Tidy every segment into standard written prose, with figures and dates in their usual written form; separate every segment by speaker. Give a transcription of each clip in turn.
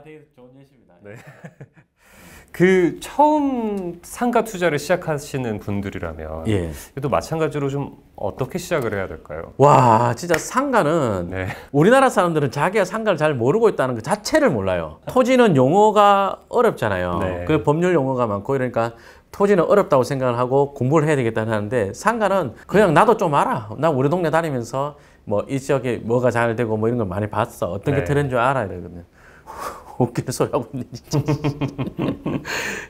Speaker 1: 되게 좋은 예시입니다.
Speaker 2: 네. 그 처음 상가 투자를 시작하시는 분들이라면
Speaker 3: 예.
Speaker 2: 또 마찬가지로 좀 어떻게 시작을 해야 될까요?
Speaker 3: 와, 진짜 상가는
Speaker 2: 네.
Speaker 3: 우리나라 사람들은 자기가 상가를 잘 모르고 있다는 것 자체를 몰라요. 토지는 용어가 어렵잖아요.
Speaker 2: 네.
Speaker 3: 그 법률 용어가 많고 이러니까 토지는 어렵다고 생각을 하고 공부를 해야 되겠다 하는데 상가는 그냥 나도 좀 알아. 나 우리 동네 다니면서 뭐 이 지역에 뭐가 잘 되고 뭐 이런 걸 많이 봤어. 어떤 게
Speaker 2: 네.
Speaker 3: 트렌드 줄 알아 이러거든요. 웃기는 소리 하고 있네 진짜.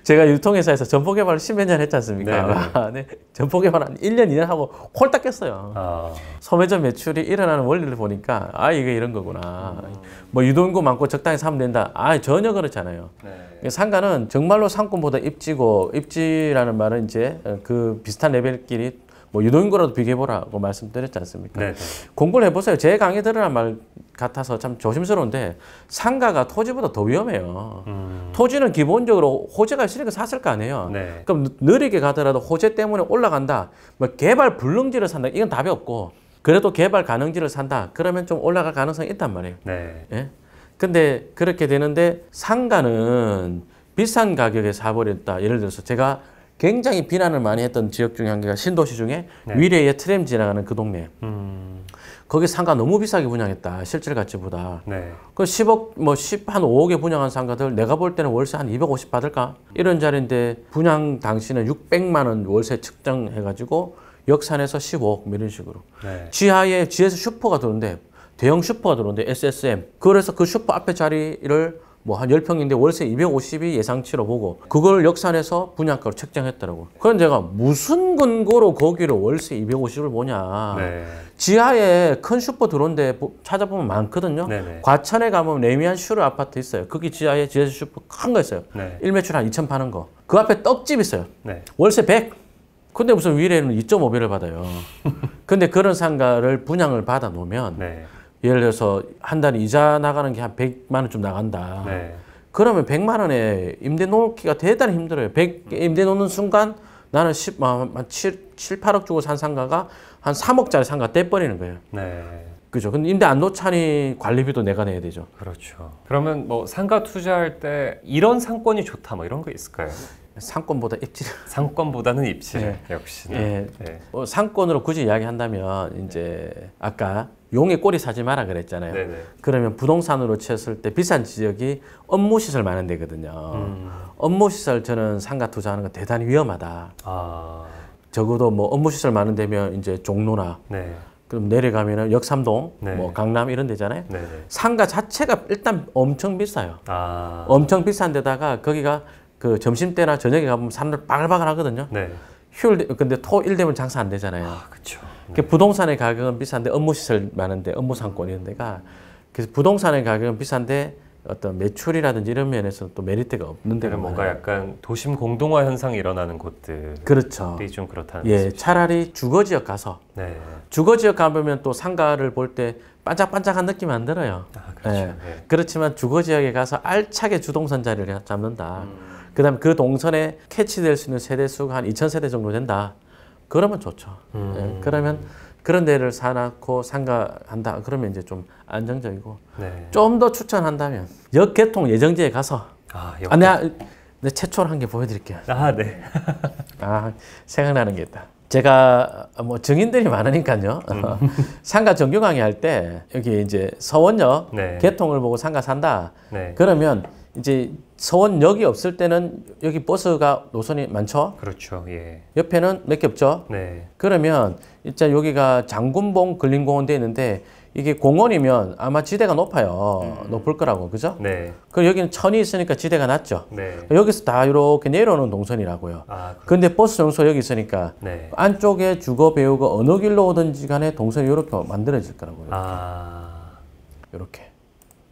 Speaker 3: 제가 유통회사에서 점포 개발을 10몇 년 했지 않습니까? 네. 점포 개발 한 1년, 2년 하고 홀딱 깼어요.
Speaker 2: 아,
Speaker 3: 소매점 매출이 일어나는 원리를 보니까 아 이게 이런 거구나. 뭐 유동인구 많고 적당히 사면 된다. 아 전혀 그렇잖아요.
Speaker 2: 네.
Speaker 3: 상가는 정말로 상권보다 입지고 입지라는 말은 이제 그 비슷한 레벨끼리 뭐 유동인구라도 비교해보라고 말씀드렸지 않습니까?
Speaker 2: 네.
Speaker 3: 공부를 해보세요. 제 강의 들으란 말 같아서 참 조심스러운데 상가가 토지보다 더 위험해요. 토지는 기본적으로 호재가 있으니까 샀을 거 아니에요.
Speaker 2: 네.
Speaker 3: 그럼 느리게 가더라도 호재 때문에 올라간다. 뭐 개발 불능지를 산다. 이건 답이 없고 그래도 개발 가능지를 산다. 그러면 좀 올라갈 가능성이 있단 말이에요.
Speaker 2: 네.
Speaker 3: 예? 근데 그렇게 되는데 상가는 비싼 가격에 사버렸다. 예를 들어서 제가 굉장히 비난을 많이 했던 지역 중에 한 개가 신도시 중에
Speaker 2: 네.
Speaker 3: 위례에 트램 지나가는 그 동네. 거기 상가 너무 비싸게 분양했다. 실질 가치보다.
Speaker 2: 네.
Speaker 3: 그 10억, 뭐 10, 한 5억에 분양한 상가들 내가 볼 때는 월세 한 250 받을까? 이런 자리인데 분양 당시는 600만 원 월세 측정해가지고 역산해서 15억 뭐 이런 식으로.
Speaker 2: 네.
Speaker 3: 지하에 지에서 슈퍼가 들어오는데 대형 슈퍼가 들어오는데 SSM. 그래서 그 슈퍼 앞에 자리를 뭐 한 10평인데 월세 250이 예상치로 보고 그걸 역산해서 분양가로 책정했더라고. 그건 제가 무슨 근거로 거기를 월세 250을 보냐.
Speaker 2: 네.
Speaker 3: 지하에 큰 슈퍼 들어온데 찾아보면 많거든요.
Speaker 2: 네네.
Speaker 3: 과천에 가면 레미안 슈르 아파트 있어요. 거기 지하에 지하철 슈퍼 큰 거 있어요.
Speaker 2: 네.
Speaker 3: 1매출 한 2천 파는 거. 그 앞에 떡집 있어요.
Speaker 2: 네.
Speaker 3: 월세 100. 근데 무슨 위례는 2.5배를 받아요. 근데 그런 상가를 분양을 받아 놓으면
Speaker 2: 네.
Speaker 3: 예를 들어서 한 달에 이자 나가는 게 한 100만 원 좀 나간다.
Speaker 2: 네.
Speaker 3: 그러면 100만 원에 임대 놓기가 대단히 힘들어요. 100 임대 놓는 순간 나는 7, 8억 주고 산 상가가 한 3억짜리 상가 떼버리는 거예요.
Speaker 2: 네.
Speaker 3: 그죠? 근데 임대 안 놓자니 관리비도 내가 내야 되죠.
Speaker 2: 그렇죠. 그러면 뭐 상가 투자할 때 이런 상권이 좋다 뭐 이런 거 있을까요?
Speaker 3: 상권보다 입지.
Speaker 2: 상권보다는 입지.
Speaker 3: 네.
Speaker 2: 역시.
Speaker 3: 예.
Speaker 2: 네.
Speaker 3: 상권으로 굳이 이야기한다면 이제 아까 용의 꼬리 사지 마라 그랬잖아요.
Speaker 2: 네네.
Speaker 3: 그러면 부동산으로 쳤을 때 비싼 지역이 업무시설 많은 데거든요. 업무시설 저는 상가 투자하는 거 대단히 위험하다.
Speaker 2: 아.
Speaker 3: 적어도 뭐 업무시설 많은 데면 이제 종로나
Speaker 2: 네.
Speaker 3: 그럼 내려가면은 역삼동,
Speaker 2: 네.
Speaker 3: 뭐 강남 이런 데잖아요.
Speaker 2: 네네.
Speaker 3: 상가 자체가 일단 엄청 비싸요.
Speaker 2: 아.
Speaker 3: 엄청 비싼 데다가 거기가 그 점심때나 저녁에 가보면 사람들 바글바글 하거든요.
Speaker 2: 네.
Speaker 3: 휴일, 근데 토일 되면 장사 안 되잖아요.
Speaker 2: 아, 그렇죠.
Speaker 3: 그 부동산의 가격은 비싼데 업무시설 많은데 업무상권 이런 데가 그래서 부동산의 가격은 비싼데 어떤 매출이라든지 이런 면에서 또 메리트가 없는 데가
Speaker 2: 뭔가
Speaker 3: 많아요.
Speaker 2: 약간 도심 공동화 현상이 일어나는 곳들이
Speaker 3: 그렇죠.
Speaker 2: 좀 그렇다는
Speaker 3: 예,
Speaker 2: 말씀이시죠?
Speaker 3: 차라리 주거지역 가서
Speaker 2: 네.
Speaker 3: 주거지역 가보면 또 상가를 볼 때 반짝반짝한 느낌 안 들어요.
Speaker 2: 아, 그렇죠.
Speaker 3: 예.
Speaker 2: 네.
Speaker 3: 그렇지만 주거지역에 가서 알차게 주동선 자리를 잡는다. 그다음 그 동선에 캐치될 수 있는 세대 수가 한 2,000세대 정도 된다. 그러면 좋죠. 예. 그러면 그런 데를 사놓고 상가한다. 그러면 이제 좀 안정적이고
Speaker 2: 네.
Speaker 3: 좀 더 추천한다면 역개통 예정지에 가서
Speaker 2: 아,
Speaker 3: 내가 최초로 한 개 보여드릴게요.
Speaker 2: 아, 네.
Speaker 3: 생각나는 게 있다. 제가 뭐 증인들이 많으니까요. 상가 정규 강의할 때 여기 이제 서원역
Speaker 2: 네.
Speaker 3: 개통을 보고 상가 산다.
Speaker 2: 네.
Speaker 3: 그러면 이제 서원역이 없을 때는 여기 버스가 노선이 많죠.
Speaker 2: 그렇죠. 예.
Speaker 3: 옆에는 몇 개 없죠.
Speaker 2: 네.
Speaker 3: 그러면 진짜 여기가 장군봉 근린공원 돼 있는데 이게 공원이면 아마 지대가 높아요. 높을 거라고. 그죠?
Speaker 2: 네.
Speaker 3: 그리고 여기는 천이 있으니까 지대가 낮죠.
Speaker 2: 네.
Speaker 3: 여기서 다 이렇게 내려오는 동선이라고요.
Speaker 2: 아,
Speaker 3: 근데 버스 정소 여기 있으니까
Speaker 2: 네.
Speaker 3: 안쪽에 주거 배우가 어느 길로 오든지 간에 동선이 이렇게 만들어질 거라고요.
Speaker 2: 아.
Speaker 3: 이렇게.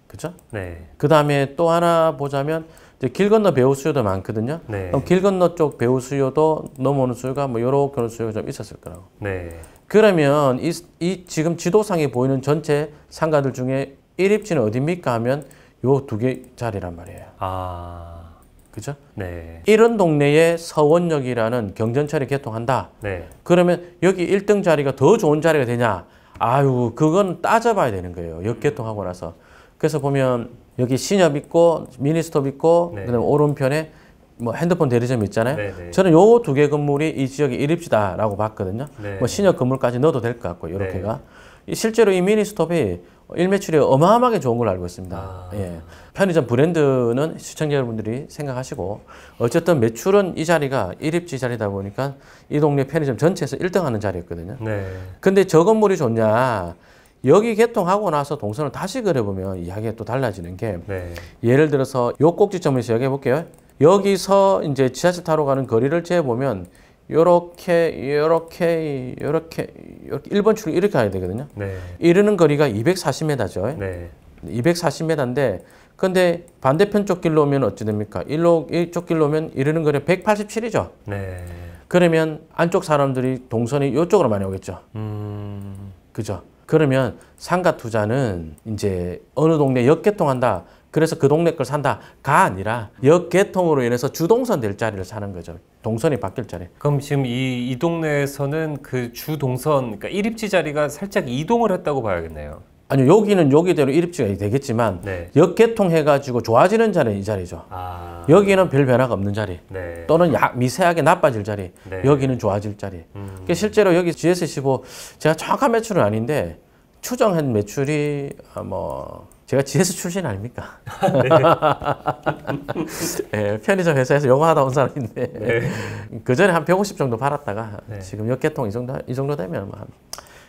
Speaker 3: 그죠?
Speaker 2: 네.
Speaker 3: 그 다음에 또 하나 보자면 이제 길 건너 배우 수요도 많거든요.
Speaker 2: 네.
Speaker 3: 그럼 길 건너 쪽 배우 수요도 넘어오는 수요가 뭐 요렇게 오는 수요가 좀 있었을 거라고.
Speaker 2: 네.
Speaker 3: 그러면 이 지금 지도상에 보이는 전체 상가들 중에 1입지는 어디입니까 하면 요 두 개 자리란 말이에요.
Speaker 2: 아.
Speaker 3: 그죠?
Speaker 2: 네.
Speaker 3: 이런 동네에 서원역이라는 경전철이 개통한다.
Speaker 2: 네.
Speaker 3: 그러면 여기 1등 자리가 더 좋은 자리가 되냐? 아유, 그건 따져봐야 되는 거예요. 역 개통하고 나서. 그래서 보면 여기 신협 있고 미니스톱 있고
Speaker 2: 네.
Speaker 3: 그다음에 오른편에 뭐 핸드폰 대리점 있잖아요.
Speaker 2: 네, 네.
Speaker 3: 저는 요 두 개 건물이 이 지역의 일입지다라고 봤거든요.
Speaker 2: 네.
Speaker 3: 뭐 신협 건물까지 넣어도 될 것 같고 이렇게가 실제로 이 미니스톱이 일매출이 어마어마하게 좋은 걸로 알고 있습니다.
Speaker 2: 아.
Speaker 3: 예. 편의점 브랜드는 시청자 여러분들이 생각하시고 어쨌든 매출은 이 자리가 일입지 자리다 보니까 이 동네 편의점 전체에서 1등하는 자리였거든요.
Speaker 2: 네.
Speaker 3: 근데 저 건물이 좋냐? 여기 개통하고 나서 동선을 다시 그려보면 이야기가 또 달라지는 게
Speaker 2: 네.
Speaker 3: 예를 들어서 요 꼭지점에서 여기 해볼게요. 여기서 이제 지하철 타러 가는 거리를 재보면 요렇게 1번 출구 이렇게 가야 되거든요.
Speaker 2: 네.
Speaker 3: 이르는 거리가 240m죠.
Speaker 2: 네.
Speaker 3: 240m인데 근데 반대편 쪽 길로 오면 어찌 됩니까? 이쪽 길로 오면 이르는 거리가 187이죠.
Speaker 2: 네.
Speaker 3: 그러면 안쪽 사람들이 동선이 이쪽으로 많이 오겠죠. 그죠? 그러면 상가 투자는 이제 어느 동네 역개통한다. 그래서 그 동네 걸 산다가 아니라 역개통으로 인해서 주동선 될 자리를 사는 거죠. 동선이 바뀔 자리.
Speaker 2: 그럼 지금 이 동네에서는 그 주 동선, 그러니까 일입지 자리가 살짝 이동을 했다고 봐야겠네요.
Speaker 3: 아니요, 여기는 여기대로 일입지가 되겠지만
Speaker 2: 네.
Speaker 3: 역개통해가지고 좋아지는 자리는 이 자리죠.
Speaker 2: 아.
Speaker 3: 여기는 별 변화가 없는 자리.
Speaker 2: 네.
Speaker 3: 또는 미세하게 나빠질 자리.
Speaker 2: 네.
Speaker 3: 여기는 좋아질 자리. 그러니까 실제로 여기 GS15 제가 정확한 매출은 아닌데 추정한 매출이 제가 GS 출신 아닙니까? 네, 편의점 회사에서 영어 하다 온 사람인데
Speaker 2: 네.
Speaker 3: 그 전에 한 150 정도 팔았다가
Speaker 2: 네.
Speaker 3: 지금 역개통 이 정도 되면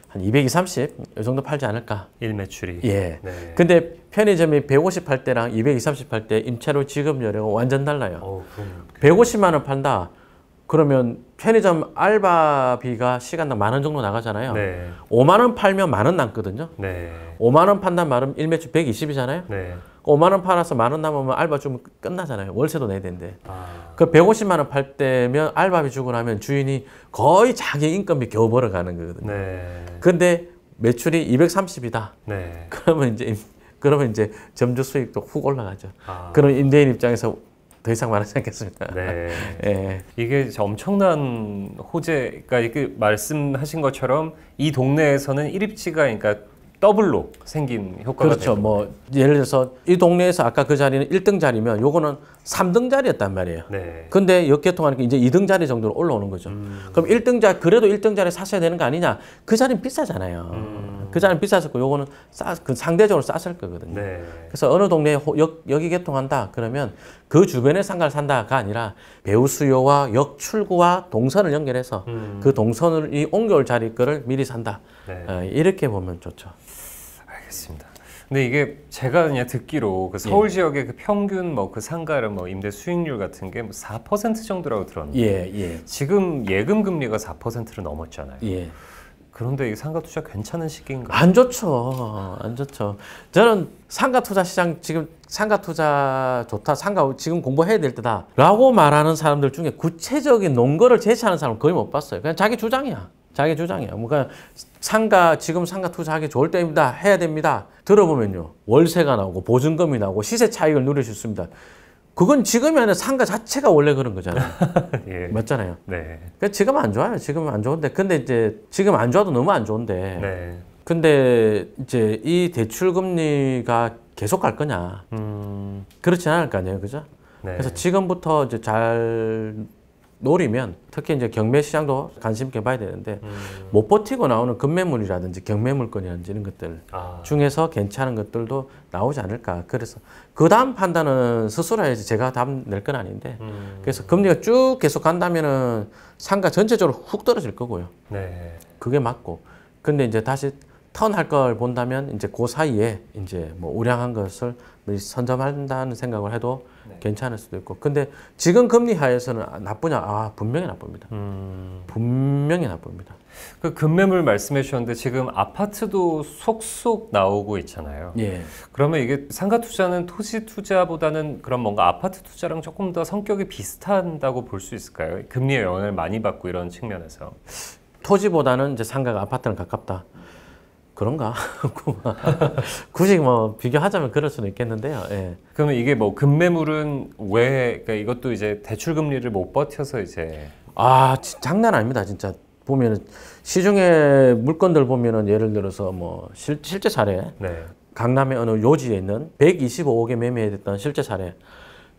Speaker 3: 한 220, 30 이 정도 팔지 않을까?
Speaker 2: 일매출이.
Speaker 3: 예.
Speaker 2: 네.
Speaker 3: 근데 편의점이 150 팔 때랑 220, 30 팔 때 임차료 지급료가 완전 달라요.
Speaker 2: 그럼
Speaker 3: 150만 원 판다. 그러면 편의점 알바비가 시간당 10,000원 정도 나가잖아요.
Speaker 2: 네.
Speaker 3: 5만 원 팔면 10,000원 남거든요.
Speaker 2: 네.
Speaker 3: 5만 원 판단 말은 일매출 120이잖아요.
Speaker 2: 네.
Speaker 3: 5만 원 팔아서 10,000원 남으면 알바 주면 끝나잖아요. 월세도 내야 되는데.
Speaker 2: 아.
Speaker 3: 그 150만 원 팔 때면 알바비 주고 나면 주인이 거의 자기 인건비 겨우 벌어가는 거거든요.
Speaker 2: 네.
Speaker 3: 근데 매출이 230이다.
Speaker 2: 네.
Speaker 3: 그러면 이제 점주 수익도 훅 올라가죠.
Speaker 2: 아.
Speaker 3: 그런 임대인 입장에서 더 이상 말하지 않겠습니다.
Speaker 2: 네.
Speaker 3: 예.
Speaker 2: 이게 진짜 엄청난 호재, 그러니까 이게 말씀하신 것처럼 이 동네에서는 일입지가 그러니까 더블로 생긴 효과가
Speaker 3: 그렇죠.
Speaker 2: 되는
Speaker 3: 뭐 예를 들어서 이 동네에서 아까 그 자리는 1등 자리면 요거는 3등 자리였단 말이에요.
Speaker 2: 네.
Speaker 3: 근데 역개통하니까 이제 2등 자리 정도로 올라오는 거죠. 그럼 1등 자리 그래도 1등 자리 사셔야 되는 거 아니냐? 그 자리는 비싸잖아요. 그 자리는 비쌌었고 요거는 상대적으로 쌌을 거거든요.
Speaker 2: 네.
Speaker 3: 그래서 어느 동네에 여기 개통한다 그러면 그 주변에 상가를 산다가 아니라 배우 수요와 역 출구와 동선을 연결해서 그 동선을 옮겨올 자리 거를 미리 산다.
Speaker 2: 네.
Speaker 3: 이렇게 보면 좋죠.
Speaker 2: 알겠습니다. 근데 이게 제가 그냥 듣기로 그 서울 지역의 그 평균 뭐 그 상가를 뭐 임대 수익률 같은 게 뭐 4% 정도라고 들었는데
Speaker 3: 예.
Speaker 2: 지금 예금 금리가 4%를 넘었잖아요.
Speaker 3: 예.
Speaker 2: 그런데 이 상가 투자 괜찮은 시기인가요?
Speaker 3: 안 좋죠. 안 좋죠. 저는 상가 투자 시장 지금 상가 투자 좋다. 상가 지금 공부해야 될 때다. 라고 말하는 사람들 중에 구체적인 논거를 제시하는 사람을 거의 못 봤어요. 그냥 자기 주장이야. 그러니까 지금 상가 투자하기 좋을 때입니다. 해야 됩니다. 들어보면요. 월세가 나오고 보증금이 나오고 시세 차익을 누릴 수 있습니다. 그건 지금이 아니라 상가 자체가 원래 그런 거잖아요.
Speaker 2: 예.
Speaker 3: 맞잖아요.
Speaker 2: 네.
Speaker 3: 그러니까 지금 안 좋아요. 지금 안 좋은데. 근데 이제 지금 안 좋아도 너무 안 좋은데.
Speaker 2: 네.
Speaker 3: 근데 이제 이 대출 금리가 계속 갈 거냐? 그렇지 않을 거 아니에요. 그죠?
Speaker 2: 네.
Speaker 3: 그래서 지금부터 이제 잘 노리면 특히 이제 경매 시장도 관심 있게 봐야 되는데 못 버티고 나오는 급매물이라든지 경매물건이라든지 이런 것들 중에서 괜찮은 것들도 나오지 않을까. 그래서 그 다음 판단은 스스로 해야지 제가 답 낼 건 아닌데 그래서 금리가 쭉 계속 간다면은 상가 전체적으로 훅 떨어질 거고요.
Speaker 2: 네.
Speaker 3: 그게 맞고. 근데 이제 다시 턴할 걸 본다면 이제 그 사이에 이제 뭐 우량한 것을 선점한다는 생각을 해도 괜찮을 수도 있고. 근데 지금 금리 하에서는 나쁘냐? 분명히 나쁩니다. 분명히 나쁩니다.
Speaker 2: 그 급매물 말씀해 주셨는데 지금 아파트도 속속 나오고 있잖아요.
Speaker 3: 예.
Speaker 2: 그러면 이게 상가 투자는 토지 투자보다는 그런 뭔가 아파트 투자랑 조금 더 성격이 비슷한다고 볼 수 있을까요? 금리의 영향을 많이 받고 이런 측면에서.
Speaker 3: 토지보다는 이제 상가가 아파트랑 가깝다. 그런가? 굳이 뭐 비교하자면 그럴 수는 있겠는데요. 예.
Speaker 2: 그러면 이게 뭐 급매물은 왜, 그러니까 이것도 이제 대출 금리를 못 버텨서 이제.
Speaker 3: 장난 아닙니다. 진짜 보면은 시중에 물건들 보면은 예를 들어서 뭐 실제 사례
Speaker 2: 네.
Speaker 3: 강남의 어느 요지에 있는 125억에 매매됐던 실제 사례.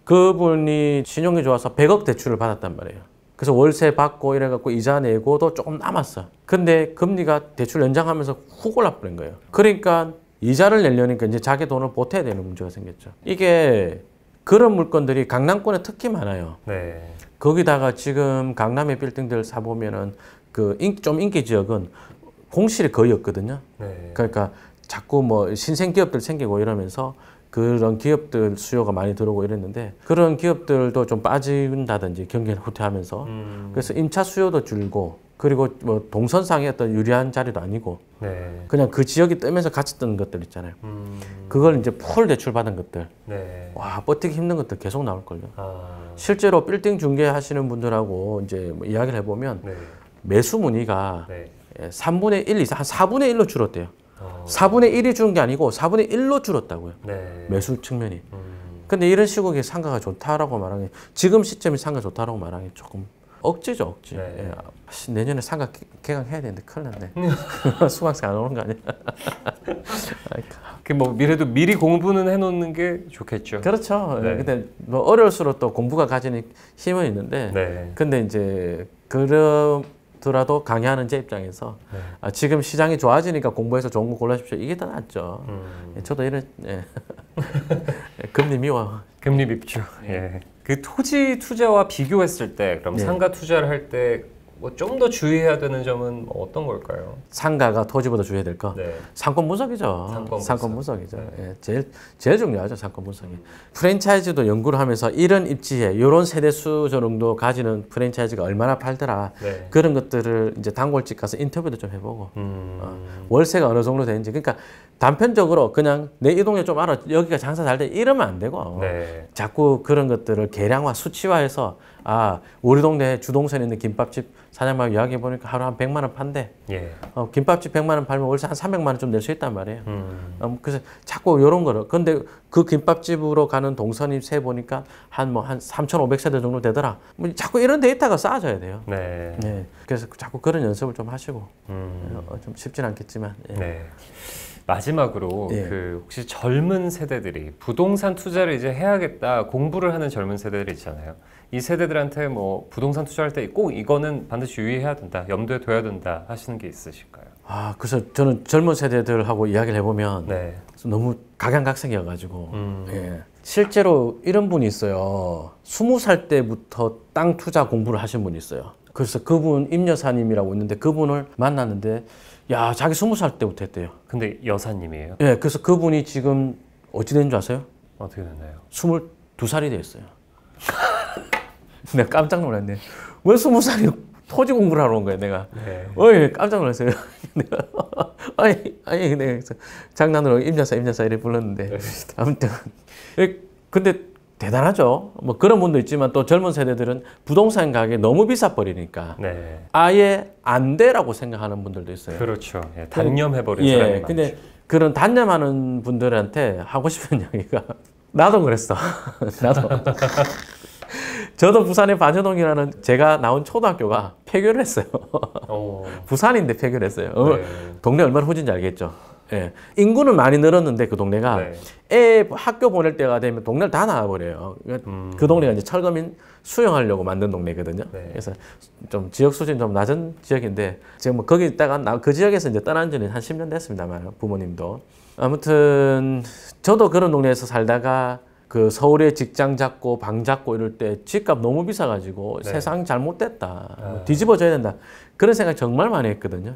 Speaker 3: 그분이 신용이 좋아서 100억 대출을 받았단 말이에요. 그래서 월세 받고 이래갖고 이자 내고도 조금 남았어. 근데 금리가 대출 연장하면서 훅 올라버린 거예요. 그러니까 이자를 내려니까 이제 자기 돈을 보태야 되는 문제가 생겼죠. 이게 그런 물건들이 강남권에 특히 많아요.
Speaker 2: 네.
Speaker 3: 거기다가 지금 강남의 빌딩들 사보면은 좀 인기 지역은 공실이 거의 없거든요.
Speaker 2: 네.
Speaker 3: 그러니까 자꾸 뭐 신생 기업들 생기고 이러면서 그런 기업들 수요가 많이 들어오고 이랬는데 그런 기업들도 좀 빠진다든지 경기를 후퇴하면서 그래서 임차 수요도 줄고 그리고 뭐 동선상의 어떤 유리한 자리도 아니고
Speaker 2: 네.
Speaker 3: 그냥 그 지역이 뜨면서 같이 뜨는 것들 있잖아요. 그걸 이제 풀 대출 받은 것들.
Speaker 2: 네.
Speaker 3: 와, 버티기 힘든 것들 계속 나올걸요.
Speaker 2: 아.
Speaker 3: 실제로 빌딩 중개하시는 분들하고 이제 뭐 이야기를 해보면
Speaker 2: 네.
Speaker 3: 매수 문의가
Speaker 2: 네.
Speaker 3: 3분의 1 이상, 한 4분의 1로 줄었대요. 4분의 1이 줄은 게 아니고 4분의 1로 줄었다고요.
Speaker 2: 네.
Speaker 3: 매수 측면이. 근데 이런 시국에 상가가 좋다라고 말하기, 지금 시점이 상가 좋다라고 말하기 조금 억지죠, 억지.
Speaker 2: 네.
Speaker 3: 예. 내년에 상가 개강해야 되는데 큰일 났네. 수강생 안 오는 거 아니야?
Speaker 2: 그 뭐 미래도 미리 공부는 해놓는 게 좋겠죠.
Speaker 3: 그렇죠.
Speaker 2: 네.
Speaker 3: 근데 뭐 어려울수록 또 공부가 가지는 힘은 있는데,
Speaker 2: 네.
Speaker 3: 근데 이제 그러더라도 강의하는 제 입장에서
Speaker 2: 네.
Speaker 3: 지금 시장이 좋아지니까 공부해서 좋은 거 골라주십시오. 이게 더 낫죠. 저도 이런 금리 미워.
Speaker 2: 금리 밉죠. 예. 그 토지 투자와 비교했을 때 그럼
Speaker 3: 네.
Speaker 2: 상가 투자를 할 때 뭐 좀 더 주의해야 되는 점은 뭐 어떤 걸까요?
Speaker 3: 상가가 토지보다 주의해야 될 거.
Speaker 2: 네.
Speaker 3: 상권 분석이죠.
Speaker 2: 상권
Speaker 3: 분석이죠.
Speaker 2: 네.
Speaker 3: 예, 제일 중요하죠. 상권 분석이. 프랜차이즈도 연구를 하면서 이런 입지에 이런 세대수 정도 가지는 프랜차이즈가 얼마나 팔더라.
Speaker 2: 네.
Speaker 3: 그런 것들을 이제 단골집 가서 인터뷰도 좀 해보고 월세가 어느 정도 되는지. 그러니까 단편적으로 그냥 내 이 동네 좀 알아. 여기가 장사 잘 돼. 이러면 안 되고
Speaker 2: 네.
Speaker 3: 자꾸 그런 것들을 계량화, 수치화해서 우리 동네 주동선에 있는 김밥집 사장님하고 이야기해 보니까 하루 한 100만 원 판대.
Speaker 2: 예.
Speaker 3: 김밥집 100만 원 팔면 월세 한 300만 원 좀 낼 수 있단 말이에요. 그래서 자꾸 이런 거를. 근데 그 김밥집으로 가는 동선이 세 보니까 한 3,500세대 정도 되더라. 뭐 자꾸 이런 데이터가 쌓아져야 돼요.
Speaker 2: 네.
Speaker 3: 네. 그래서 자꾸 그런 연습을 좀 하시고 좀 쉽진 않겠지만. 예.
Speaker 2: 네. 마지막으로
Speaker 3: 예.
Speaker 2: 그 혹시 젊은 세대들이 부동산 투자를 이제 해야겠다 공부를 하는 젊은 세대들이 있잖아요. 이 세대들한테 뭐 부동산 투자할 때 꼭 이거는 반드시 유의해야 된다, 염두에 둬야 된다 하시는 게 있으실까요?
Speaker 3: 그래서 저는 젊은 세대들하고 이야기를 해보면
Speaker 2: 네.
Speaker 3: 너무 각양각색이어가지고 예. 실제로 이런 분이 있어요. 20살 때부터 땅 투자 공부를 하신 분이 있어요. 그래서 그분 임여사님이라고 있는데 그분을 만났는데 야, 자기 20살 때부터 했대요.
Speaker 2: 근데 여사님이에요?
Speaker 3: 예, 그래서 그분이 지금 어찌 된 줄 아세요?
Speaker 2: 어떻게 됐나요?
Speaker 3: 22살이 됐어요. 내가 깜짝 놀랐네. 왜 20살이 토지 공부를 하러 온 거야, 내가.
Speaker 2: 네.
Speaker 3: 어이, 깜짝 놀랐어요. 내가 아니, 내가 장난으로 임자사 이래 불렀는데.
Speaker 2: 네.
Speaker 3: 아무튼. 근데 대단하죠. 뭐 그런 분도 있지만 또 젊은 세대들은 부동산 가격이 너무 비싸 버리니까
Speaker 2: 네.
Speaker 3: 아예 안 돼라고 생각하는 분들도 있어요.
Speaker 2: 그렇죠. 예, 단념해버린
Speaker 3: 예,
Speaker 2: 사람이
Speaker 3: 근데
Speaker 2: 많죠.
Speaker 3: 그런 단념하는 분들한테 하고 싶은 이야기가 나도 그랬어. 나도. 저도 부산의 반여동이라는 제가 나온 초등학교가 폐교를 했어요. 부산인데 폐교를 했어요.
Speaker 2: 네.
Speaker 3: 동네 얼마나 후진지 알겠죠? 예. 인구는 많이 늘었는데 그 동네가
Speaker 2: 네.
Speaker 3: 애 학교 보낼 때가 되면 동네를 다 나와버려요. 그 동네가 이제 철거민 수용하려고 만든 동네거든요.
Speaker 2: 네.
Speaker 3: 그래서 좀 지역 수준이 좀 낮은 지역인데 지금 뭐 거기 있다가 그 지역에서 이제 떠난 지는 한 10년 됐습니다만 부모님도. 아무튼 저도 그런 동네에서 살다가 그 서울에 직장 잡고 방 잡고 이럴 때 집값 너무 비싸가지고
Speaker 2: 네.
Speaker 3: 세상 잘못됐다. 뒤집어져야 된다. 그런 생각 정말 많이 했거든요.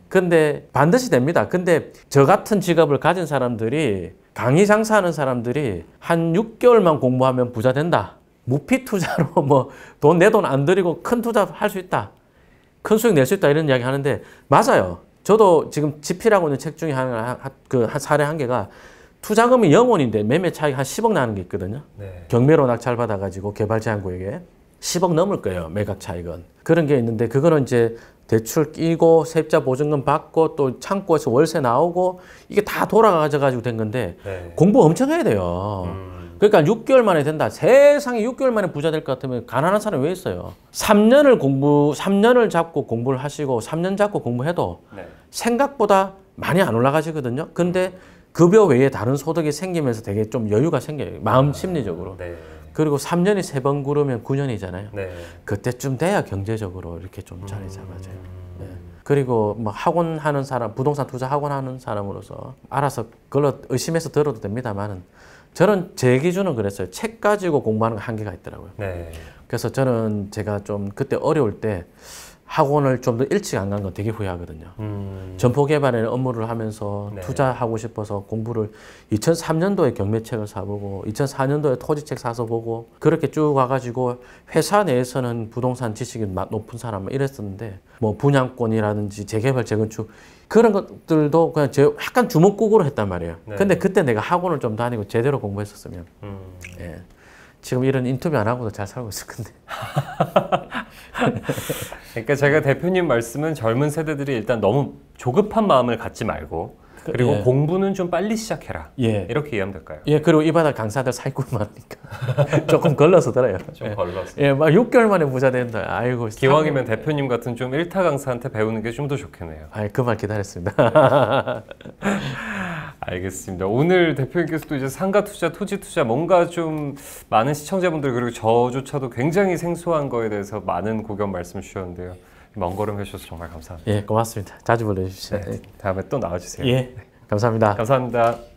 Speaker 3: 근데 반드시 됩니다. 근데 저 같은 직업을 가진 사람들이 강의 장사하는 사람들이 한 6개월만 공부하면 부자 된다. 무피 투자로 뭐 내 돈 안 들이고 큰 투자 할 수 있다. 큰 수익 낼 수 있다. 이런 이야기 하는데 맞아요. 저도 지금 지피라고 있는 책 중에 한 사례 한 개가 투자금이 0원인데 매매 차익 한 10억 나는 게 있거든요.
Speaker 2: 네.
Speaker 3: 경매로 낙찰 받아가지고 개발 제한구역에 10억 넘을 거예요. 매각 차익은. 그런 게 있는데 그거는 이제 대출 끼고 세입자 보증금 받고 또 창고에서 월세 나오고 이게 다 돌아가가지고 된 건데
Speaker 2: 네.
Speaker 3: 공부 엄청 해야 돼요. 그러니까 6개월 만에 된다. 세상에 6개월 만에 부자 될 것 같으면 가난한 사람이 왜 있어요? 3년을 잡고 공부를 하시고 3년 잡고 공부해도
Speaker 2: 네.
Speaker 3: 생각보다 많이 안 올라가시거든요. 근데 급여 외에 다른 소득이 생기면서 되게 좀 여유가 생겨요. 마음 심리적으로.
Speaker 2: 네.
Speaker 3: 그리고 3년이 3번 구르면 9년이잖아요.
Speaker 2: 네.
Speaker 3: 그때쯤 돼야 경제적으로 이렇게 좀 자리 잡아져요. 네. 그리고 뭐 학원 하는 사람, 부동산 투자 학원 하는 사람으로서 알아서 그걸로 의심해서 들어도 됩니다만은 저는 제 기준은 그랬어요. 책 가지고 공부하는 거 한계가 있더라고요.
Speaker 2: 네.
Speaker 3: 그래서 저는 제가 좀 그때 어려울 때 학원을 좀 더 일찍 안 간 건 되게 후회하거든요. 점포 개발에 업무를 하면서
Speaker 2: 네.
Speaker 3: 투자하고 싶어서 공부를 2003년도에 경매책을 사보고 2004년도에 토지책 사서 보고 그렇게 쭉 와가지고 회사 내에서는 부동산 지식이 높은 사람 이랬었는데 뭐 분양권이라든지 재개발, 재건축 그런 것들도 그냥 제 약간 주먹국으로 했단 말이에요.
Speaker 2: 네.
Speaker 3: 근데 그때 내가 학원을 좀 다니고 제대로 공부했었으면 예. 지금 이런 인터뷰 안 하고도 잘 살고 있을 건데.
Speaker 2: 그러니까 제가 대표님 말씀은 젊은 세대들이 일단 너무 조급한 마음을 갖지 말고 그리고
Speaker 3: 예.
Speaker 2: 공부는 좀 빨리 시작해라.
Speaker 3: 예.
Speaker 2: 이렇게 이해하면 될까요?
Speaker 3: 예, 그리고 이 바닥 강사들 사기꾼 많으니까 조금 걸러서 들어요.
Speaker 2: 좀
Speaker 3: 예.
Speaker 2: 걸러서.
Speaker 3: 예, 막 6개월 만에 부자 된다. 아이고.
Speaker 2: 기왕이면 대표님 같은 좀 일타 강사한테 배우는 게 좀 더 좋겠네요.
Speaker 3: 아, 그 말 기다렸습니다.
Speaker 2: 알겠습니다. 오늘 대표님께서도 이제 상가 투자, 토지 투자 뭔가 좀 많은 시청자분들 그리고 저조차도 굉장히 생소한 거에 대해서 많은 고견 말씀 주셨는데요. 먼 걸음 해주셔서 정말 감사합니다.
Speaker 3: 예, 고맙습니다. 자주 불러주십시오.
Speaker 2: 네, 다음에 또 나와주세요.
Speaker 3: 예, 감사합니다.
Speaker 2: 감사합니다.